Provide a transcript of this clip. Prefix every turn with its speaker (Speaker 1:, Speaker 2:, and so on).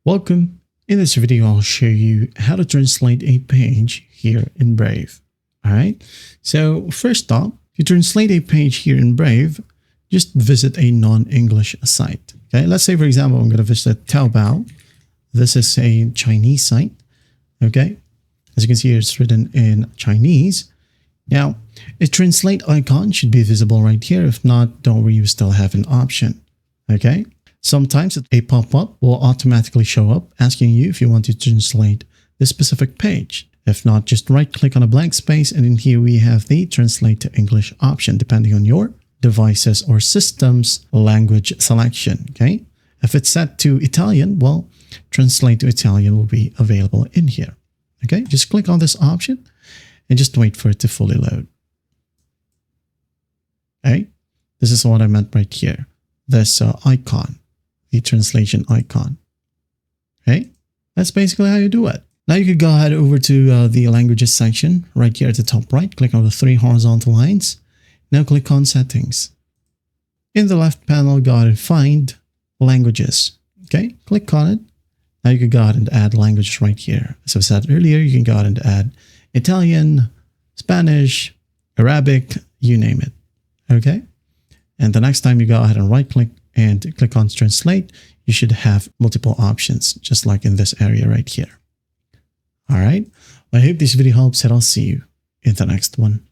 Speaker 1: Welcome. In this video, I'll show you how to translate a page here in Brave. All right. So first off, to translate a page here in Brave, just visit a non-English site. Okay. Let's say, for example, I'm going to visit Taobao. This is a Chinese site. Okay. As you can see, it's written in Chinese. Now, a translate icon should be visible right here. If not, don't worry, you still have an option. Okay. Sometimes a pop-up will automatically show up asking you if you want to translate this specific page. If not, just right-click on a blank space, and in here we have the Translate to English option, depending on your devices or system's language selection. Okay, if it's set to Italian, well, Translate to Italian will be available in here. Okay, just click on this option and just wait for it to fully load. Okay, this is what I meant right here. This icon. The translation icon. Okay, that's basically how you do it. Now you could go ahead over to the languages section right here at the top right. Click on the three horizontal lines. Now click on settings. In the left panel, go ahead and find languages. Okay, click on it. Now you can go ahead and add languages right here. As I said earlier, you can go ahead and add Italian, Spanish, Arabic, you name it. Okay, and the next time you go ahead and right click and click on translate, you should have multiple options, just like in this area right here. All right. I hope this video helps, and I'll see you in the next one.